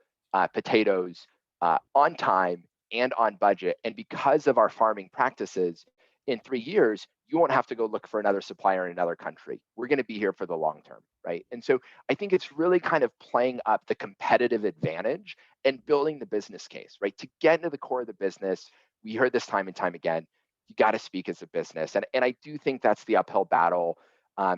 potatoes on time and on budget. And because of our farming practices, in 3 years, you won't have to go look for another supplier in another country. We're going to be here for the long term, right? And so I think it's really kind of playing up the competitive advantage and building the business case, right? To get into the core of the business, we heard this time and time again, you got to speak as a business. And I do think that's the uphill battle,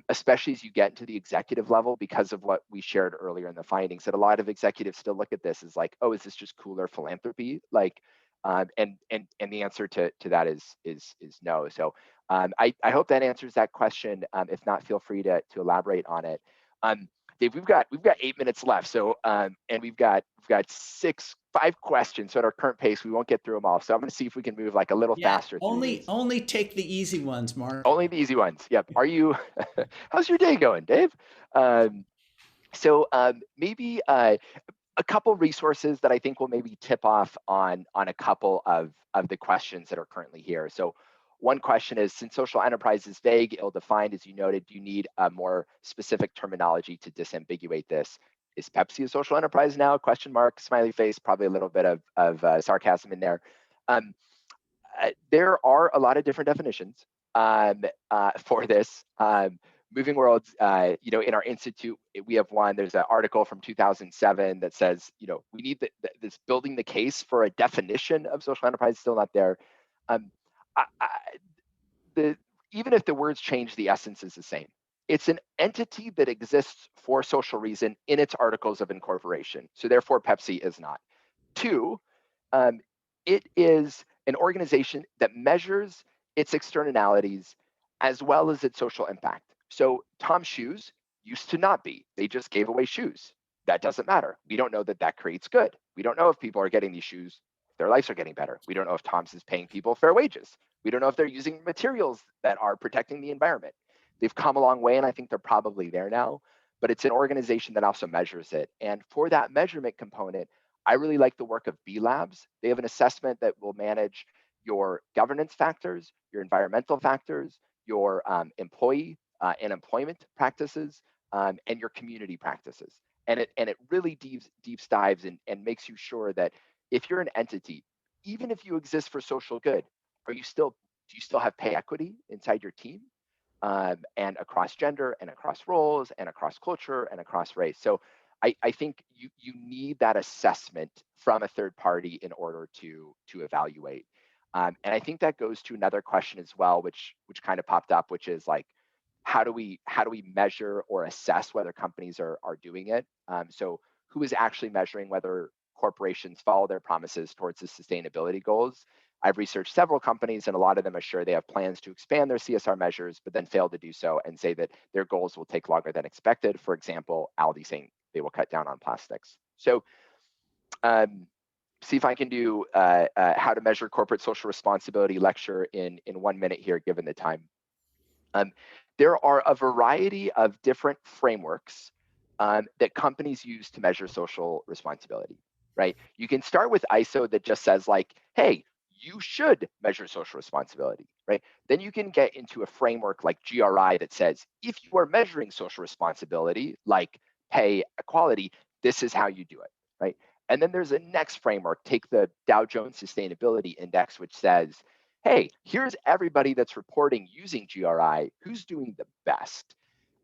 especially as you get into the executive level, because of what we shared earlier in the findings, that a lot of executives still look at this as like, oh, is this just cooler philanthropy? Like, and the answer to that is no. So I hope that answers that question. If not, feel free to elaborate on it. Dave, we've got 8 minutes left. So and we've got 5 questions. So at our current pace, we won't get through them all. So I'm going to see if we can move like a little faster. Only take the easy ones, Mark. Only the easy ones. Yep. Are you? How's your day going, Dave? So maybe a couple resources that I think will maybe tip off on a couple of the questions that are currently here. So one question is, since social enterprise is vague, ill-defined, as you noted, do you need a more specific terminology to disambiguate this? Is Pepsi a social enterprise now? Question mark, smiley face, probably a little bit of sarcasm in there. Um, there are a lot of different definitions for this. Moving Worlds, in our institute, we have one. There's an article from 2007 that says, we need this building the case for a definition of social enterprise. Still not there. Um, I, I, Even if the words change, the essence is the same. It's an entity that exists for social reason in its articles of incorporation. So therefore, Pepsi is not. Two, um, it is an organization that measures its externalities as well as its social impact. So Tom's Shoes used to not be. They just gave away shoes. That doesn't matter. We don't know that that creates good. We don't know if people are getting these shoes, their lives are getting better. We don't know if Tom's is paying people fair wages. We don't know if they're using materials that are protecting the environment. They've come a long way, and I think they're probably there now, but it's an organization that also measures it. And for that measurement component, I really like the work of B Labs. They have an assessment that will manage your governance factors, your environmental factors, your employee and employment practices, and your community practices. And it really deep dives and makes you sure that if you're an entity, even if you exist for social good, do you still have pay equity inside your team? And across gender and across roles and across culture and across race. So I think you need that assessment from a third party in order to evaluate. And I think that goes to another question as well, which kind of popped up, which is like, how do we measure or assess whether companies are doing it? So who is actually measuring whether corporations follow their promises towards the sustainability goals? I've researched several companies, and a lot of them assure they have plans to expand their CSR measures, but then fail to do so and say that their goals will take longer than expected. For example, Aldi saying they will cut down on plastics. So see if I can do how to measure corporate social responsibility lecture in 1 minute here, given the time. There are a variety of different frameworks that companies use to measure social responsibility, right? You can start with ISO that just says like, hey, you should measure social responsibility, right? Then you can get into a framework like GRI that says, if you are measuring social responsibility, like pay equality, this is how you do it, right? And then there's a next framework, take the Dow Jones Sustainability Index, which says, hey, here's everybody that's reporting using GRI, who's doing the best.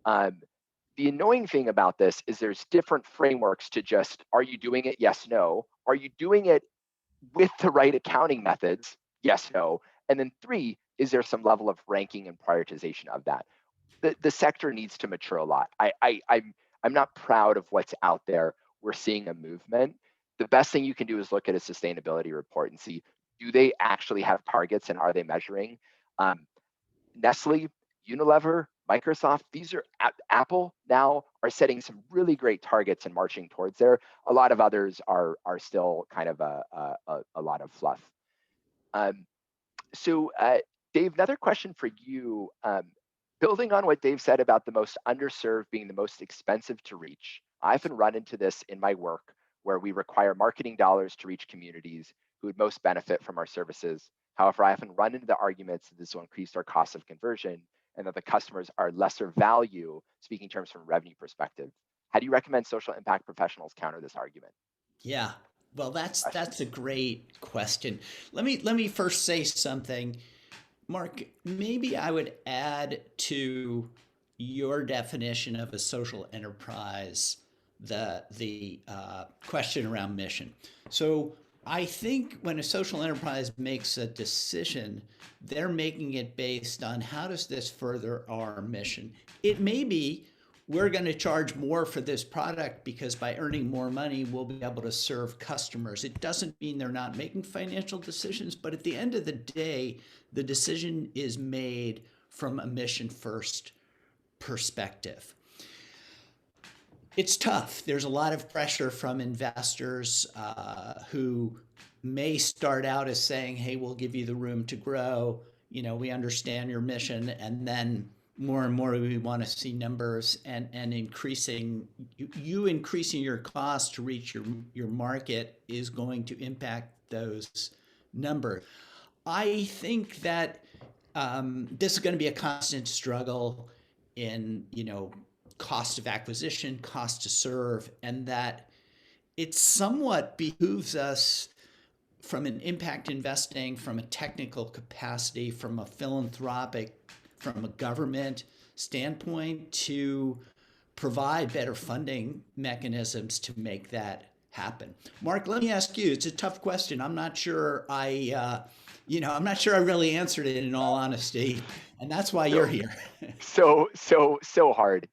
The annoying thing about this is there's different frameworks to just, are you doing it? Yes, no. Are you doing it with the right accounting methods? Yes, no. And then three, is there some level of ranking and prioritization of that? The sector needs to mature a lot. I'm not proud of what's out there. We're seeing a movement. The best thing you can do is look at a sustainability report and see, do they actually have targets and are they measuring? Nestle, Unilever, Microsoft, these are Apple now are setting some really great targets and marching towards there. A lot of others are still kind of a lot of fluff. So Dave, another question for you. Building on what Dave said about the most underserved being the most expensive to reach, I often run into this in my work where we require marketing dollars to reach communities who would most benefit from our services. However, I often run into the arguments that this will increase our cost of conversion and that the customers are lesser value, speaking terms from a revenue perspective. How do you recommend social impact professionals counter this argument? Yeah. Well, Question. that's a great question. Let me first say something. Mark, maybe I would add to your definition of a social enterprise the question around mission. So I think when a social enterprise makes a decision, they're making it based on how does this further our mission. It may be we're going to charge more for this product because by earning more money, we'll be able to serve customers. It doesn't mean they're not making financial decisions, but at the end of the day, the decision is made from a mission first perspective. It's tough. There's a lot of pressure from investors who may start out as saying, hey, we'll give you the room to grow. You know, we understand your mission. And then more and more we want to see numbers and increasing you increasing your cost to reach your market is going to impact those numbers. I think that this is going to be a constant struggle in cost of acquisition, cost to serve, and that it somewhat behooves us from an impact investing, from a technical capacity, from a philanthropic, from a government standpoint to provide better funding mechanisms to make that happen. Mark, let me ask you. It's a tough question. I'm not sure I really answered it in all honesty, and that's why you're So here. so hard.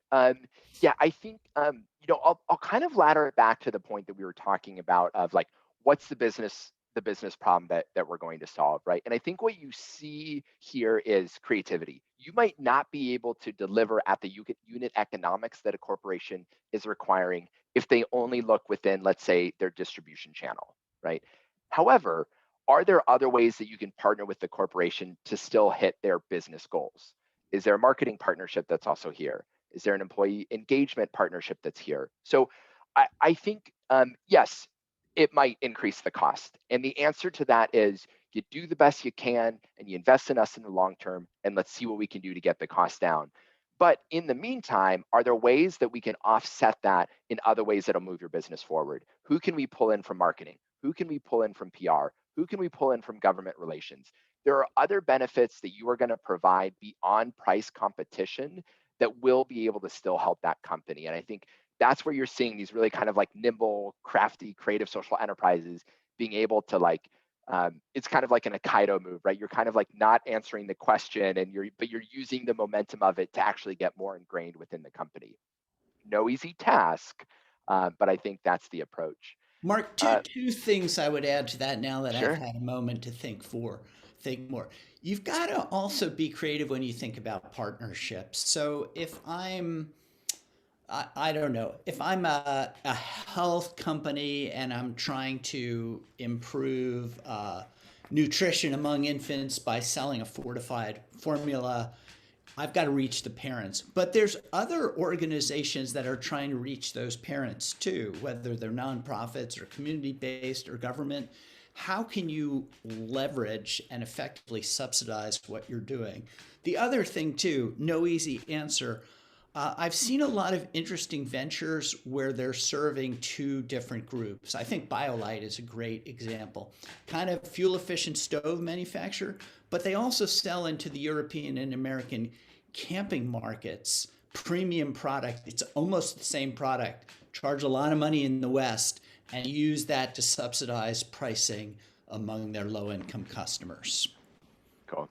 Yeah, I think I'll kind of ladder it back to the point that we were talking about of like what's the business problem that we're going to solve, right? And I think what you see here is creativity. You might not be able to deliver at the unit economics that a corporation is requiring if they only look within, let's say, their distribution channel, right? However, are there other ways that you can partner with the corporation to still hit their business goals? Is there a marketing partnership that's also here? Is there an employee engagement partnership that's here? So I think, yes, it might increase the cost. And the answer to that is you do the best you can and you invest in us in the long term, and let's see what we can do to get the cost down. But in the meantime, are there ways that we can offset that in other ways that'll move your business forward? Who can we pull in from marketing? Who can we pull in from PR? Who can we pull in from government relations? There are other benefits that you are going to provide beyond price competition that will be able to still help that company. And I think that's where you're seeing these really kind of like nimble, crafty, creative social enterprises being able to it's kind of like an Aikido move, right? You're kind of like not answering the question but you're using the momentum of it to actually get more ingrained within the company. No easy task, but I think that's the approach. Mark, Uh, two things I would add to that now that I've sure. had a moment to think more. You've got to also be creative when you think about partnerships. So I don't know, if I'm a health company and I'm trying to improve nutrition among infants by selling a fortified formula, I've got to reach the parents. But there's other organizations that are trying to reach those parents too, whether they're nonprofits or community based or government. How can you leverage and effectively subsidize what you're doing? The other thing, too, no easy answer. I've seen a lot of interesting ventures where they're serving two different groups. I think BioLite is a great example. Kind of fuel efficient stove manufacturer, but they also sell into the European and American camping markets. Premium product. It's almost the same product. Charge a lot of money in the West and use that to subsidize pricing among their low income customers. Cool.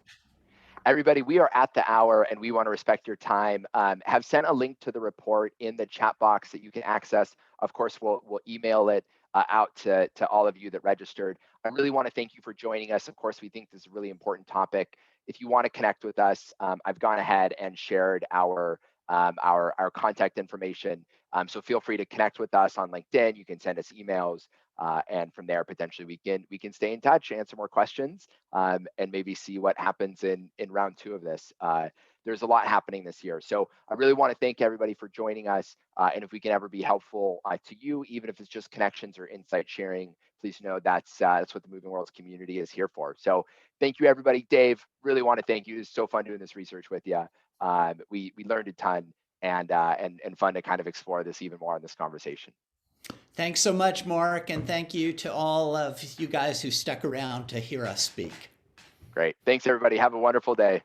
Everybody, we are at the hour and we want to respect your time. Have sent a link to the report in the chat box that you can access. Of course, we'll email it out to all of you that registered. I really want to thank you for joining us. Of course, we think this is a really important topic. If you want to connect with us, I've gone ahead and shared our contact information. So feel free to connect with us on LinkedIn. You can send us emails. And from there, potentially we can stay in touch, answer more questions, and maybe see what happens in round two of this. There's a lot happening this year. So I really want to thank everybody for joining us. And if we can ever be helpful to you, even if it's just connections or insight sharing, please know that's what the Moving Worlds community is here for. So thank you, everybody. Dave, really want to thank you. It's so fun doing this research with you. We learned a ton and fun to kind of explore this even more in this conversation. Thanks so much, Mark, and thank you to all of you guys who stuck around to hear us speak. Great. Thanks, everybody. Have a wonderful day.